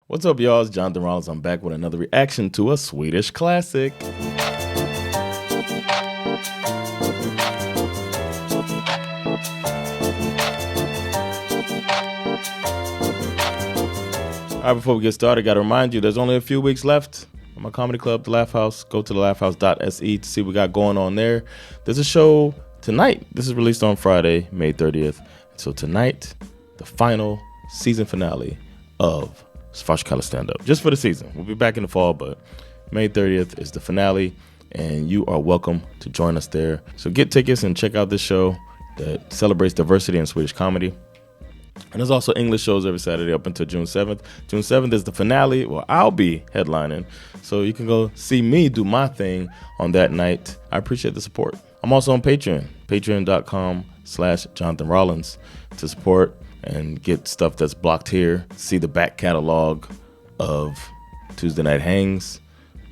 What's up, y'all? It's Jonathan Rollins. I'm back with another reaction to a Swedish classic. All right, before we get started, got to remind you, there's only a few weeks left on my comedy club, The Laugh House. Go to thelaughhouse.se to see what we got going on there. There's a show tonight. This is released on Friday, May 30th. So tonight, the final season finale of Svenska Klassiker stand-up. Just for the season. We'll be back in the fall, but May 30th is the finale, and you are welcome to join us there. So get tickets and check out this show that celebrates diversity in Swedish comedy. And there's also English shows every Saturday up until June 7th. June 7th is the finale. Well, I'll be headlining, so you can go see me do my thing on that night. I appreciate the support. I'm also on Patreon, patreon.com/Jonathan Rollins, to support and get stuff that's blocked here. See the back catalog of Tuesday Night Hangs,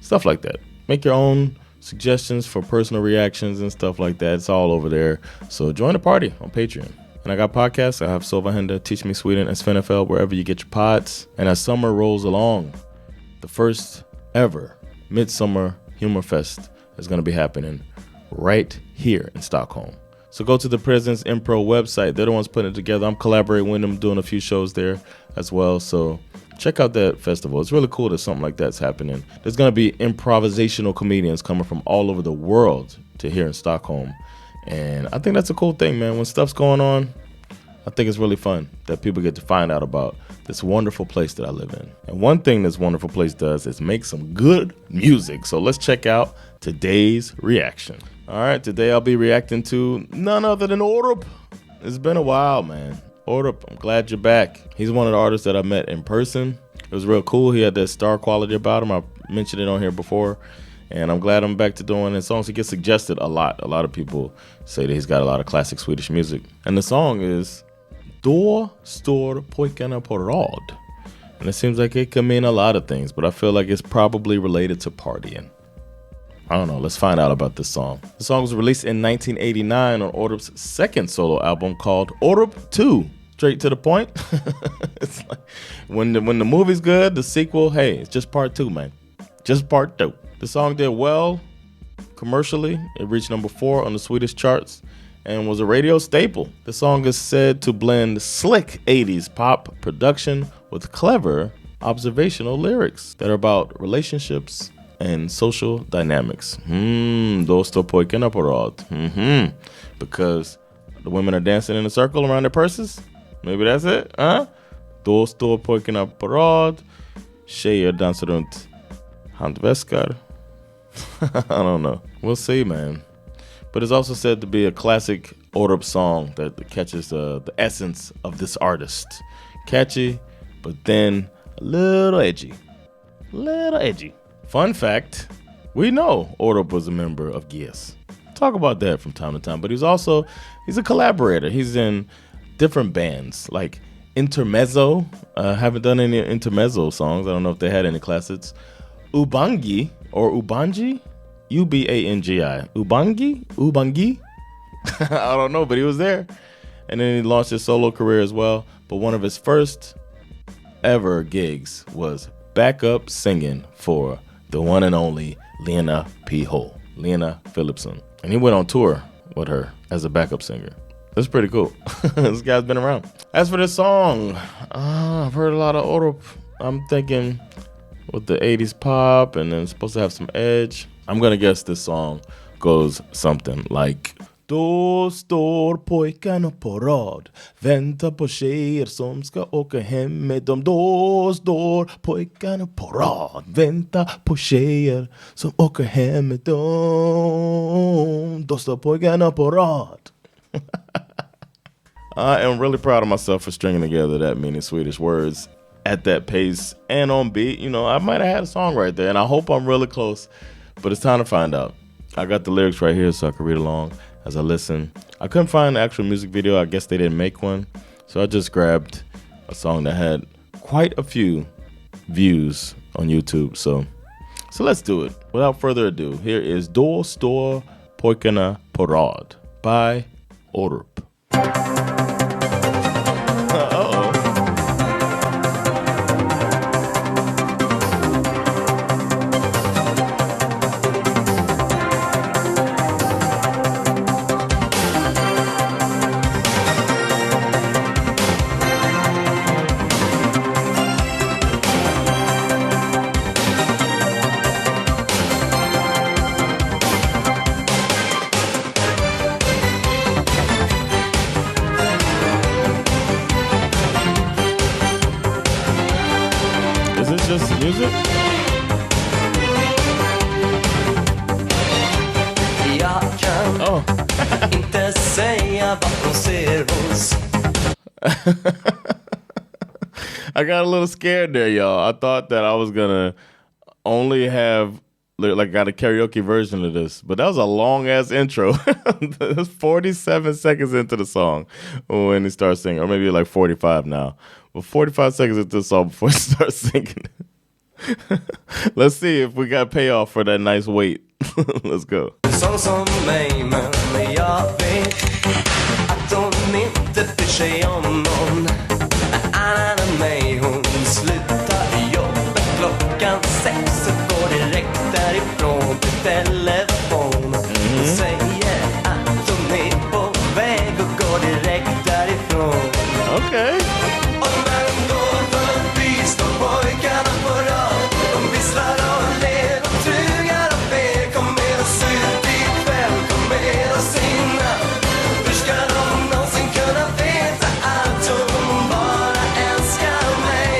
stuff like that. Make your own suggestions for personal reactions and stuff like that. It's all over there. So join the party on Patreon. And I got podcasts. I have Sova Teach Me Sweden, and Svenska, wherever you get your pods. And as summer rolls along, the first ever Midsummer Humor Fest is going to be happening right here in Stockholm. So go to the Presence Impro website. They're the ones putting it together. I'm collaborating with them, doing a few shows there as well. So check out that festival. It's really cool that something like that's happening. There's going to be improvisational comedians coming from all over the world to here in Stockholm. And I think that's a cool thing, man. When stuff's going on, I think it's really fun that people get to find out about this wonderful place that I live in. And one thing this wonderful place does is make some good music. So let's check out today's reaction. All right, today I'll be reacting to none other than Orup. It's been a while, man. Orup, I'm glad you're back. He's one of the artists that I met in person. It was real cool. He had that star quality about him. I mentioned it on here before. And I'm glad I'm back to doing his songs. He gets suggested a lot. A lot of people say that he's got a lot of classic Swedish music. And the song is Då står pojkarna på rad. And it seems like it can mean a lot of things, but I feel like it's probably related to partying. I don't know. Let's find out about this song. The song was released in 1989 on Orup's second solo album called Orup 2. Straight to the point. It's like when the movie's good, the sequel, hey, it's just part 2, man. Just part 2. The song did well commercially. It reached number 4 on the Swedish charts and was a radio staple. The song is said to blend slick 80s pop production with clever observational lyrics that are about relationships and social dynamics. Då står pojkarna på rad. Because the women are dancing in a circle around their purses. Maybe that's it, huh? Då står pojkarna på rad. Tjejer dansar runt handväskar. I don't know. We'll see, man. But it's also said to be a classic Orup song that catches the essence of this artist. Catchy, but then a little edgy. Little edgy. Fun fact, we know Orup was a member of GES. Talk about that from time to time. But he's a collaborator. He's in different bands like Intermezzo. Haven't done any Intermezzo songs. I don't know if they had any classics. Ubangi or Ubangi? U-B-A-N-G-I. Ubangi? I don't know, but he was there. And then he launched his solo career as well. But one of his first ever gigs was backup singing for the one and only Lena P-Hole, Lena Philipsson. And he went on tour with her as a backup singer. That's pretty cool. This guy's been around. As for this song, I've heard a lot of Orup. I'm thinking with the 80s pop and then it's supposed to have some edge. I'm gonna guess this song goes something like Då står pojkarna på rad, väntar på tjejer som ska åka hem med dem. Då står pojkarna på rad, väntar på tjejer som åker hem med dem. Då står pojkarna på rad. I am really proud of myself for stringing together that many Swedish words at that pace and on beat. You know, I might have had a song right there, and I hope I'm really close, but it's time to find out. I got the lyrics right here so I can read along as I listen. I couldn't find the actual music video. I guess they didn't make one, so I just grabbed a song that had quite a few views on YouTube. So let's do it. Without further ado, here is Då står pojkarna på rad by Orup. just music? Oh. Inte säga vad hon ser hos. I got a little scared there, y'all. I thought that I was gonna only have like got a karaoke version of this, but that was a long ass intro. That's 47 seconds into the song when he starts singing, or maybe like 45 now. But 45 seconds into the song before he starts singing. Let's see if we got payoff for that nice wait. Let's go. Sån som mig, men jag vet att hon inte bryr sig om någon annan än mig. Hon slutar jobbet klockan 6 och går direkt därifrån till telefon. Hon säger att hon är på väg och går direkt därifrån. Okay. Och när hon går förbi står pojkarna på rad. De visslar och ler, de trugar och ber. Kom med oss ut ikväll, kom med oss innan. Hur ska de någonsin kunna veta att hon bara älskar mig?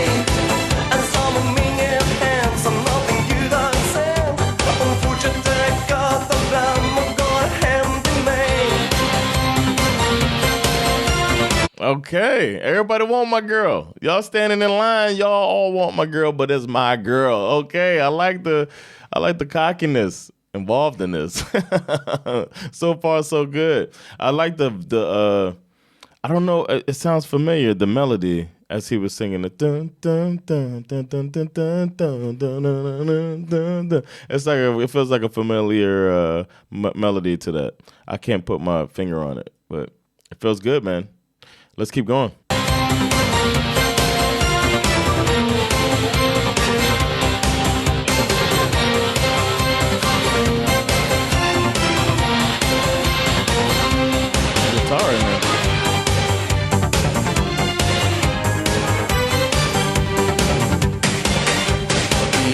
En som om inget hänt, som någonting Gud har sänt. Hon fortsätter gatan fram och går hem till mig. Okay, everybody want my girl. Y'all standing in line, y'all all want my girl, but it's my girl. Okay, I like the cockiness involved in this. So far, so good. I like the I don't know, it sounds familiar, the melody as he was singing the dun dun dun dun dun dun dun dun dun dun dun dun. It's like it feels like a familiar melody to that. I can't put my finger on it, but it feels good, man. Let's keep going. Guitar in there.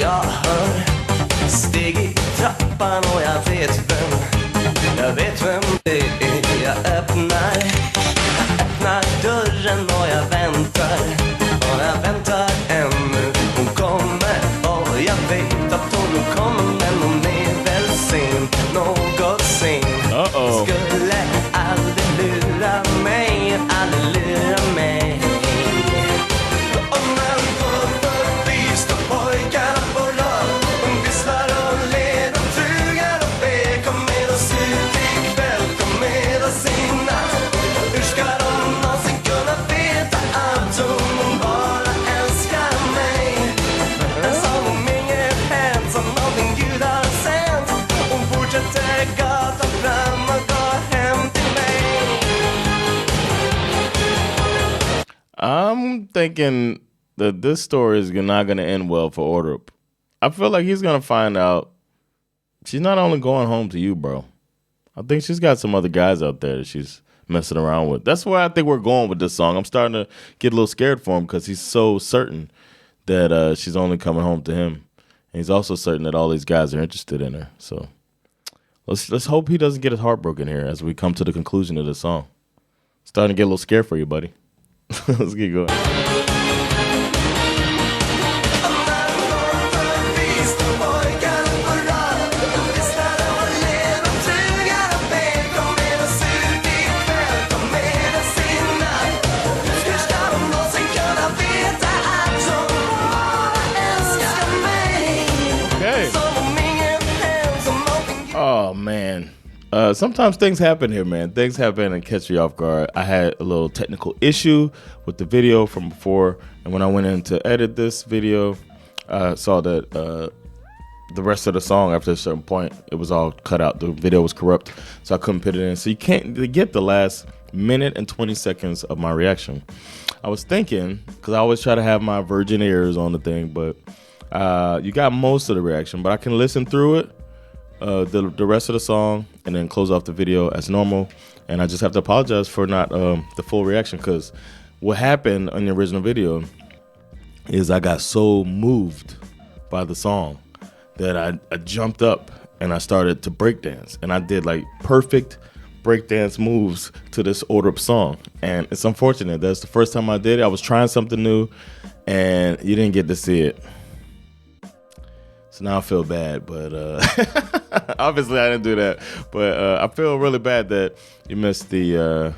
Jag hör steg i trappan och jag vet vem det är. Jag öppnar dörren och jag väntar ännu. Hon kommer och jag vet att hon kommer, men hon är väl sen någonsin. Skulle aldrig lura mig, Och när hon går förbi står pojkarna på rad. De visslar och ler, de trugar och ber. Kom med oss ut ikväll, kom med oss innan. Hur ska de någonsin kunna veta att hon bara älskar mig? En som om inget hänt, som någonting Gud har sänt. Hon fortsätter gatan fram och går hem till mig. I'm thinking that this story is not going to end well for Orup. I feel like he's going to find out she's not only going home to you, bro. I think she's got some other guys out there that she's messing around with. That's where I think we're going with this song. I'm starting to get a little scared for him because he's so certain that she's only coming home to him. And he's also certain that all these guys are interested in her. So let's hope he doesn't get his heart broken here as we come to the conclusion of this song. Starting to get a little scared for you, buddy. Let's keep going. Oh, man. Sometimes things happen here, man. Things happen and catch you off guard. I had a little technical issue with the video from before, and when I went in to edit this video, I saw that the rest of the song after a certain point, it was all cut out. The video was corrupt, so I couldn't put it in. So you can't get the last minute and 20 seconds of my reaction. I was thinking, because I always try to have my virgin ears on the thing, but you got most of the reaction, but I can listen through it. The rest of the song and then close off the video as normal, and I just have to apologize for not the full reaction, because what happened on the original video is I got so moved by the song that I jumped up and I started to breakdance, and I did like perfect breakdance moves to this Orup song, and it's unfortunate that's the first time I did it. I was trying something new and you didn't get to see it. So now I feel bad, but obviously I didn't do that. But I feel really bad that you missed the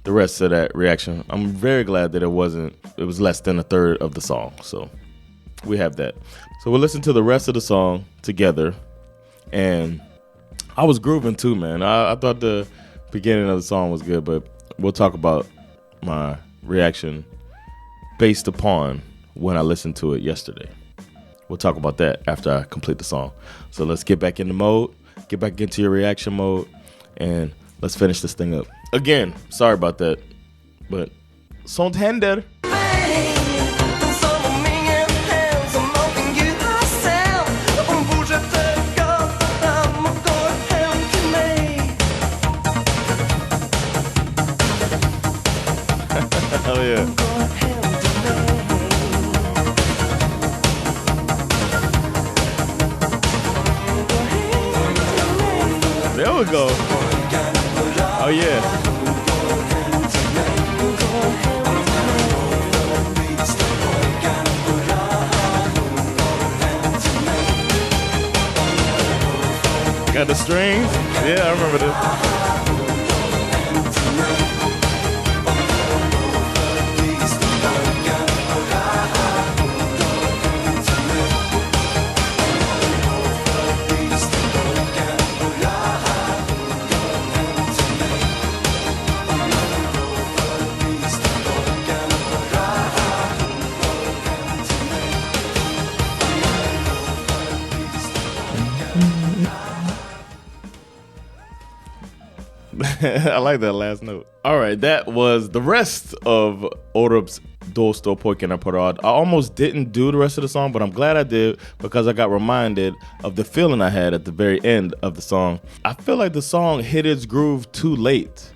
rest of that reaction. I'm very glad that it was less than a third of the song. So we have that. So we'll listen to the rest of the song together. And I was grooving too, man. I thought the beginning of the song was good, but we'll talk about my reaction based upon when I listened to it yesterday. We'll talk about that after I complete the song. So let's get back in the mode, get back into your reaction mode, and let's finish this thing up. Again, sorry about that, but sånt händer. Oh yeah. There we go. Oh yeah. Got the strings? Yeah, I remember this. I like that last note. All right, that was the rest of Orup's står, pojkarna på rad. I almost didn't do the rest of the song, but I'm glad I did because I got reminded of the feeling I had at the very end of the song. I feel like the song hit its groove too late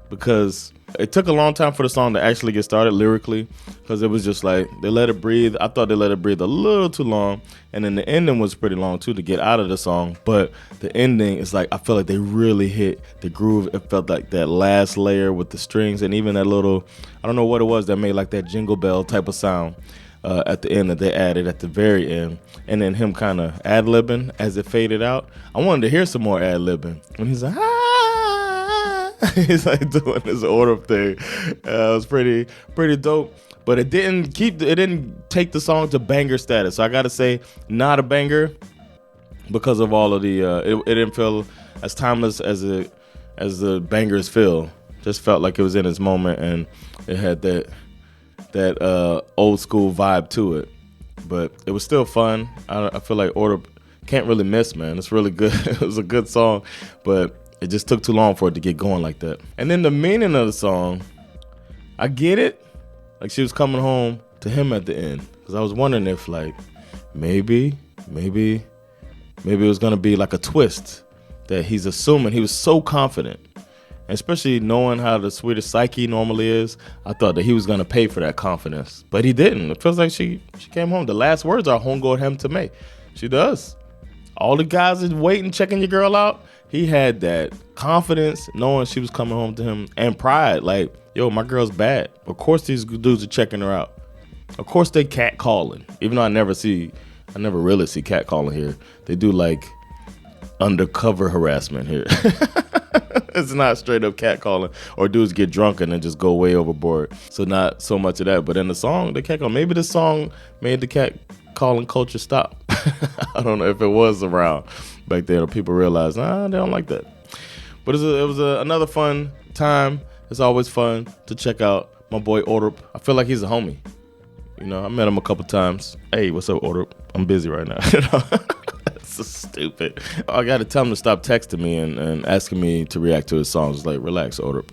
because it took a long time for the song to actually get started lyrically, because it was just like they let it breathe. I thought they let it breathe a little too long, and then the ending was pretty long too to get out of the song. But the ending is like, I feel like they really hit the groove. It felt like that last layer with the strings and even that little, I don't know what it was that made like that jingle bell type of sound at the end that they added at the very end, and then him kind of ad-libbing as it faded out. I wanted to hear some more ad-libbing when he's like, he's like doing this Orup thing. It was pretty dope, but it didn't take the song to banger status. So I gotta say, not a banger because of all of the it didn't feel as timeless as the bangers feel. Just felt like it was in its moment, and it had that old school vibe to it. But it was still fun. I feel like Orup can't really miss, man. It's really good. It was a good song, but it just took too long for it to get going like that. And then the meaning of the song, I get it. Like she was coming home to him at the end. Because I was wondering if like maybe it was going to be like a twist that he's assuming. He was so confident. And especially knowing how the Swedish psyche normally is, I thought that he was going to pay for that confidence. But he didn't. It feels like she came home. The last words are "Hon går hem till mig." She does. All the guys is waiting, checking your girl out. He had that confidence, knowing she was coming home to him, and pride. Like, yo, my girl's bad. Of course these dudes are checking her out. Of course they catcalling. Even though I never really see catcalling here. They do like undercover harassment here. It's not straight up catcalling, or dudes get drunk and then just go way overboard. So not so much of that. But in the song, they catcall. Maybe the song made the catcalling culture stop. I don't know if it was around back then, or people realized, they don't like that. But it was another fun time. It's always fun to check out my boy Orup. I feel like he's a homie. You know, I met him a couple times. Hey, what's up, Orup? I'm busy right now. That's so stupid. I got to tell him to stop texting me and asking me to react to his songs. It's like, relax, Orup.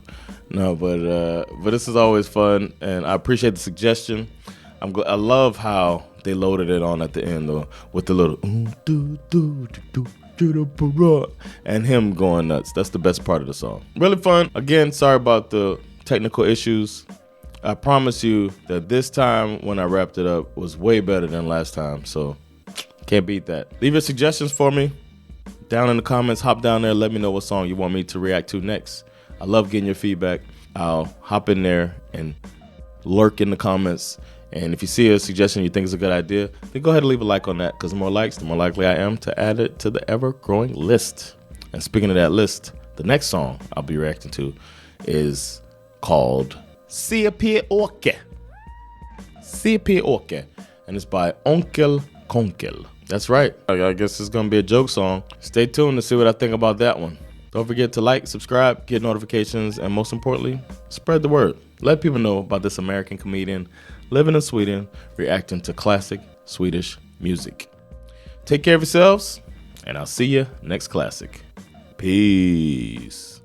No, but this is always fun, and I appreciate the suggestion. I love how they loaded it on at the end though, with the little and him going nuts. That's the best part of the song. Really fun. Again, sorry about the technical issues. I promise you that this time when I wrapped it up was way better than last time. So can't beat that. Leave your suggestions for me down in the comments. Hop down there. Let me know what song you want me to react to next. I love getting your feedback. I'll hop in there and lurk in the comments And if you see a suggestion you think is a good idea, then go ahead and leave a like on that, because the more likes, the more likely I am to add it to the ever-growing list. And speaking of that list, the next song I'll be reacting to is called C.P. Åke. C.P. Åke. And it's by Onkel Konkel. That's right. I guess it's going to be a joke song. Stay tuned to see what I think about that one. Don't forget to like, subscribe, get notifications, and most importantly, spread the word. Let people know about this American comedian living in Sweden, reacting to classic Swedish music. Take care of yourselves, and I'll see you next classic. Peace.